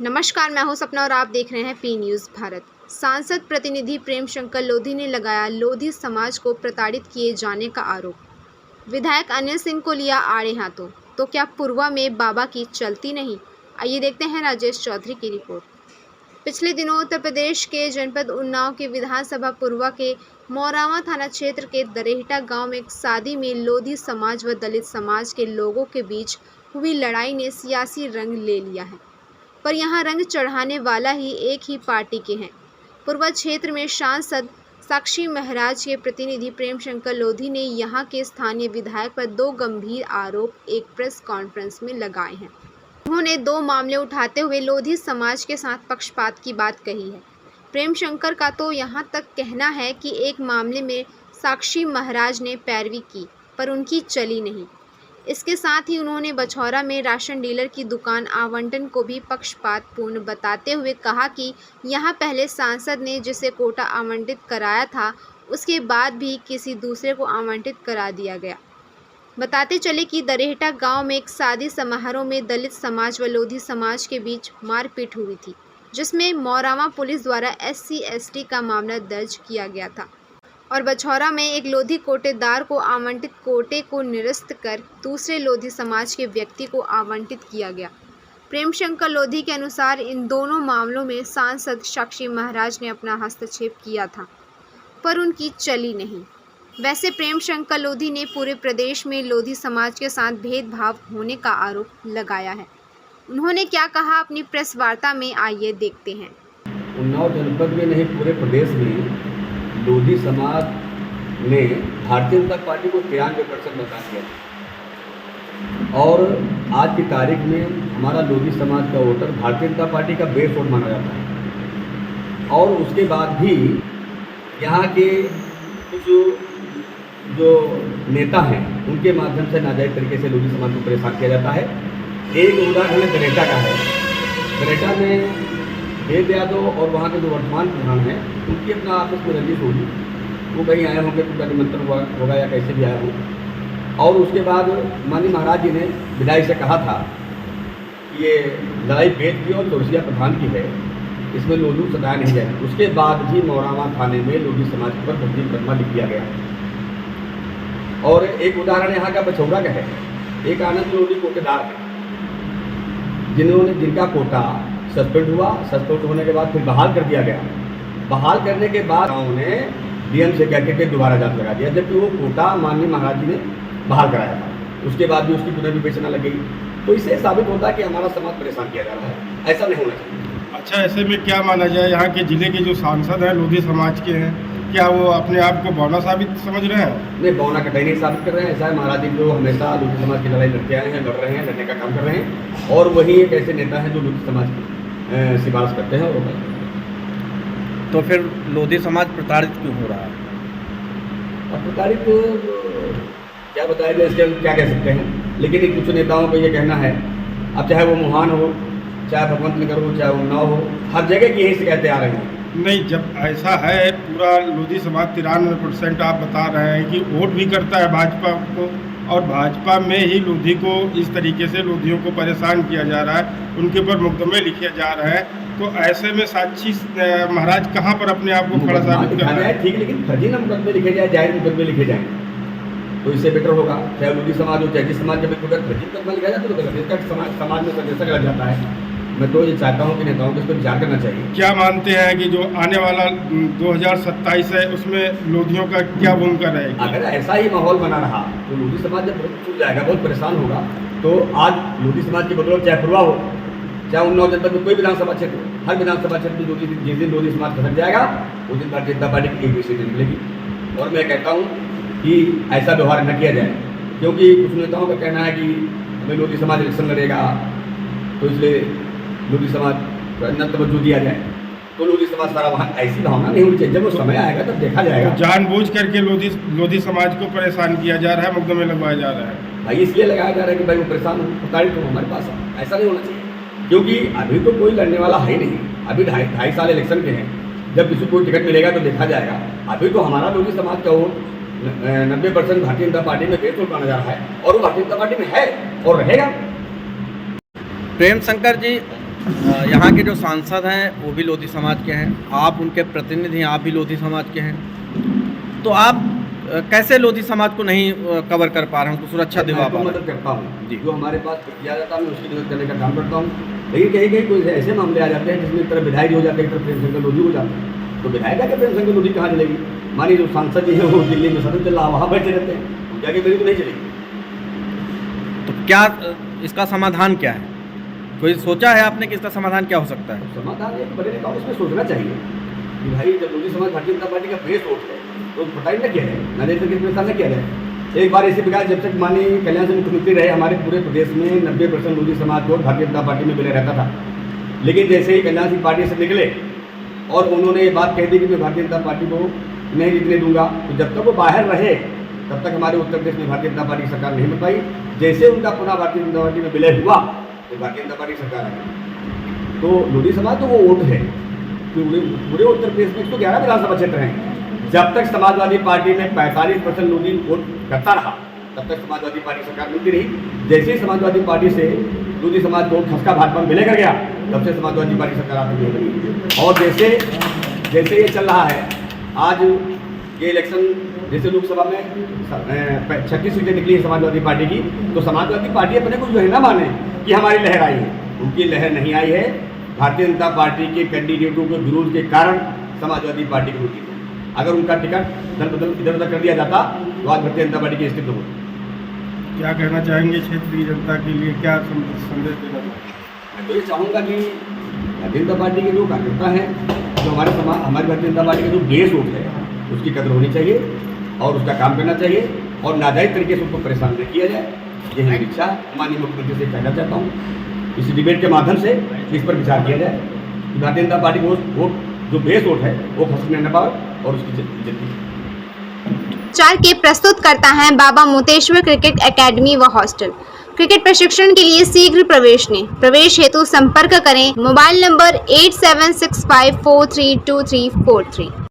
नमस्कार, मैं हूं सपना और आप देख रहे हैं पी न्यूज़ भारत। सांसद प्रतिनिधि प्रेम शंकर लोधी ने लगाया लोधी समाज को प्रताड़ित किए जाने का आरोप। विधायक अनिल सिंह को लिया आड़े हाथों, तो क्या पुरवा में बाबा की चलती नहीं? आइए देखते हैं राजेश चौधरी की रिपोर्ट। पिछले दिनों उत्तर प्रदेश के जनपद उन्नाव के विधानसभा पुरवा के मौरावा थाना क्षेत्र के दरेहटा गांव में एक शादी में लोधी समाज व दलित समाज के लोगों के बीच हुई लड़ाई ने सियासी रंग ले लिया है, पर यहाँ रंग चढ़ाने वाला ही एक ही पार्टी के हैं। पुरवा क्षेत्र में सांसद साक्षी महाराज के प्रतिनिधि प्रेम शंकर लोधी ने यहाँ के स्थानीय विधायक पर दो गंभीर आरोप एक प्रेस कॉन्फ्रेंस में लगाए हैं। उन्होंने दो मामले उठाते हुए लोधी समाज के साथ पक्षपात की बात कही है। प्रेम शंकर का तो यहाँ तक कहना है कि एक मामले में साक्षी महाराज ने पैरवी की, पर उनकी चली नहीं। इसके साथ ही उन्होंने बछौरा में राशन डीलर की दुकान आवंटन को भी पक्षपातपूर्ण बताते हुए कहा कि यहाँ पहले सांसद ने जिसे कोटा आवंटित कराया था, उसके बाद भी किसी दूसरे को आवंटित करा दिया गया। बताते चले कि दरेहटा गांव में एक शादी समारोह में दलित समाज व लोधी समाज के बीच मारपीट हुई थी, जिसमें मौरावा पुलिस द्वारा SC/ST का मामला दर्ज किया गया था और बछौरा में एक लोधी कोटेदार को आवंटित कोटे को निरस्त कर दूसरे लोधी समाज के व्यक्ति को आवंटित किया गया। प्रेम शंकर लोधी के अनुसार इन दोनों मामलों में सांसद साक्षी महाराज ने अपना हस्तक्षेप किया था, पर उनकी चली नहीं। वैसे प्रेम शंकर लोधी ने पूरे प्रदेश में लोधी समाज के साथ भेदभाव होने का आरोप लगाया है। उन्होंने क्या कहा अपनी प्रेस वार्ता में, आइए देखते हैं। उन्नाव जनपद में नहीं, पूरे प्रदेश में लोधी समाज ने भारतीय जनता पार्टी को 93% मतदान किया और आज की तारीख में हमारा लोधी समाज का वोटर भारतीय जनता पार्टी का बेस वोट माना जाता है। और उसके बाद भी यहाँ के कुछ जो नेता हैं उनके माध्यम से नाजायज तरीके से लोधी समाज को परेशान किया जाता है। एक उदाहरण दरेहटा का है। दरेहटा में देव यादव और वहाँ के जो वर्तमान प्रधान हैं उनकी अपना आपस में रंजिश होगी, वो कहीं आए होंगे, उनका निमंत्रण होगा या कैसे भी आए हों। और उसके बाद माननीय महाराज जी ने विधायक से कहा था कि ये लड़ाई वेद की और चौरसिया प्रधान की है, इसमें लोधी सताया नहीं जाए। उसके बाद भी मौरावा थाने में लोधी समाज पर फर्जी मुकदमा लिख दिया गया। और एक उदाहरण यहाँ का बछौरा का है। एक आनंद लोधी कोटेदार है जिनका कोटा सस्पेंड हुआ। सस्पेंड होने के बाद फिर बहाल कर दिया गया। बहाल करने के बाद उन्होंने DM से कह के दोबारा जांच लगा दिया, जबकि वो कोटा माननीय महाराज जी ने बहाल कराया था। उसके बाद भी उसकी पुनर्विवेचना लग गई। तो इससे साबित होता है कि हमारा समाज परेशान किया जा रहा है, ऐसा नहीं होना चाहिए। अच्छा, ऐसे में क्या माना जाए, यहाँ के जिले के जो सांसद हैं लोधी समाज के हैं, क्या वो अपने आप को बौना साबित समझ रहे हैं? नहीं, बौना कतई नहीं साबित कर रहे हैं। ऐसा है, महाराज जी जो हमेशा लोधी समाज की लड़ाई लड़ते आए हैं, लड़ रहे हैं, लड़ने का काम कर रहे हैं। और वही एक ऐसे नेता हैं जो लोधी समाज की सिफारिश करते हैं। और तो फिर लोधी समाज प्रताड़ित क्यों हो रहा है? अब प्रताड़ित क्या बताया जाए, इसके हम क्या कह सकते हैं। लेकिन कुछ नेताओं को ये कहना है, अब चाहे वो मुहान हो, चाहे भगवंत नगर हो, चाहे उन्नाव हो, हर जगह की यही शिकायतें आ रही हैं। नहीं, जब ऐसा है पूरा लोधी समाज 93% आप बता रहे हैं कि वोट भी करता है भाजपा को, और भाजपा में ही लोधी को इस तरीके से लोधियों को परेशान किया जा रहा है, उनके ऊपर मुकदमे लिखे जा रहे हैं, तो ऐसे में साक्षी महाराज कहाँ पर अपने आप को खड़ा साबित कर रहे हैं? ठीक, लेकिन फर्जी न मुकदमे लिखे जाए, जाहिर मुकदमे लिखे जाएँ तो इससे बेटर होगा। चाहे लोधी समाज हो, चाहे जिस समाज के फर्जी मुकदमा लिखा जाए तो इसका समाज में संदेशा लग जाता है। मैं तो ये चाहता हूँ कि नेताओं को इस पर विचार करना चाहिए। क्या मानते हैं कि जो आने वाला 2027 है उसमें लोधियों का क्या भूमिका रहेगी? अगर ऐसा ही माहौल बना रहा तो लोधी समाज जब बहुत छूट जाएगा, बहुत परेशान होगा। तो आज लोधी समाज की बदौलत चाहे पुरवा हो, चाहे उन्नाव जनपद में कोई विधानसभा क्षेत्र हो, हर विधानसभा क्षेत्र में जिस दिन लोधी समाज खसक जाएगा उस दिन भारतीय जनता पार्टी की एक भी सीट नहीं मिलेगी। और मैं कहता हूँ कि ऐसा व्यवहार न किया जाए, क्योंकि कुछ नेताओं का कहना है कि हमें लोधी समाज इलेक्शन लड़ेगा तो इसलिए लोधी समाज न तवज्जो दिया जाए। तो लोधी समाज सारा वहाँ ऐसी भावना नहीं होनी चाहिए। जब वो समय आएगा तब देखा जाएगा। तो जानबूझ करके लोधी समाज को परेशान किया जा रहा है, मुकदमे लगवाया जा रहा है। भाई इसलिए लगाया जा रहा है कि भाई वो परेशान हो, प्रताड़ित हो हमारे पास। ऐसा नहीं होना चाहिए, क्योंकि अभी तो कोई लड़ने वाला है नहीं। अभी ढाई साल इलेक्शन के हैं। जब किसी को टिकट मिलेगा तो देखा जाएगा। अभी तो हमारा लोधी समाज का वोट 90% भारतीय जनता पार्टी में बेस वोट माना जा रहा है, और वो भारतीय जनता पार्टी में है और रहेगा। प्रेम शंकर जी यहाँ के जो सांसद हैं वो भी लोधी समाज के हैं, आप उनके प्रतिनिधि हैं, आप भी लोधी समाज के हैं, तो आप कैसे लोधी समाज को नहीं कवर कर पा रहे हैं, उनको सुरक्षा दिवा पा रहे हैं? मदद करता हूँ जी। जो हमारे पास किया जाता है मैं उसकी मदद करने का काम करता हूँ। लेकिन कहीं कहीं कोई ऐसे मामले आ जाते हैं जिसमें एक तरफ विधायक हो जाते हैं, एक तरफ प्रेम शंकर लोधी हो जाते हैं, तो विधायक आके प्रेम शंकर लोधी कहाँ चलेगी? मानिए जो सांसद जी है वो दिल्ली में सदन चल रहा है, वहाँ बैठे रहते हैं, जाके मेरी तो नहीं चलेगी। तो क्या इसका समाधान क्या है? कोई सोचा है आपने कि इसका समाधान क्या हो सकता है? समाधान एक बड़े नेताओं को इसमें सोचना चाहिए कि भाई जब लोधी समाज भारतीय जनता पार्टी का बेस वोट है तो पता ही न किया है, न देश के प्रसार न किया जाए। एक बार ऐसे विकास जब तक माननीय कल्याण सिंह मुख्यमंत्री रहे हमारे पूरे प्रदेश में 90% लोधी समाज को भारतीय जनता पार्टी में विलय रहता था। लेकिन जैसे ही कल्याण सिंह पार्टी से निकले और उन्होंने ये बात कह दी कि मैं भारतीय जनता पार्टी को नहीं जीतने दूंगा, तो जब तक वो बाहर रहे तब तक हमारे उत्तर प्रदेश में भारतीय जनता पार्टी की सरकार नहीं बन पाई। जैसे उनका पुनः भारतीय जनता पार्टी में विलय हुआ तो भारतीय जनता पार्टी सरकार आई। तो लोधी समाज तो वो वोट है, पूरे उत्तर प्रदेश में 111 विधानसभा क्षेत्र हैं। जब तक समाजवादी पार्टी में 45% लोधी वोट करता रहा तब तक समाजवादी पार्टी सरकार मिलती रही। जैसे ही समाजवादी पार्टी से लोधी समाज को खसका भाजपा में विलय कर गया तब से समाजवादी पार्टी सरकार आती नहीं बनी। और जैसे ये चल रहा है आज ये इलेक्शन, जैसे लोकसभा में 36 सीटें निकली है समाजवादी पार्टी की, तो समाजवादी पार्टी अपने को जो है ना माने कि हमारी लहर आई है, उनकी लहर नहीं आई है। भारतीय जनता पार्टी के कैंडिडेटों के विरोध के कारण समाजवादी पार्टी को जीती। अगर उनका टिकट दल बदल इधर उधर कर दिया जाता तो आज भारतीय जनता पार्टी की स्थिति होती। क्या कहना चाहेंगे क्षेत्रीय जनता के लिए, क्या संदेश देना? मैं तो ये चाहूँगा कि भारतीय जनता पार्टी के जो कार्यकर्ता हैं, जो हमारी भारतीय जनता पार्टी का जो बेस वोट है उसकी कदर होनी चाहिए और उसका काम करना चाहिए और नाजायज तरीके से उनको परेशान न किया जाए। ये मेरी इच्छा माननीय मुख्यमंत्री से कहना चाहता हूँ इस डिबेट के माध्यम से इस पर विचार किया जाए कि भारतीय जनता पार्टी को वोट जो बेस वोट है वो खसकने न पाए और उसकी जितनी। चार के प्रस्तुत करता है बाबा मोतेश्वर क्रिकेट एकेडमी व हॉस्टल। क्रिकेट प्रशिक्षण के लिए शीघ्र प्रवेश लें। प्रवेश हेतु संपर्क करें मोबाइल नंबर 8765432343।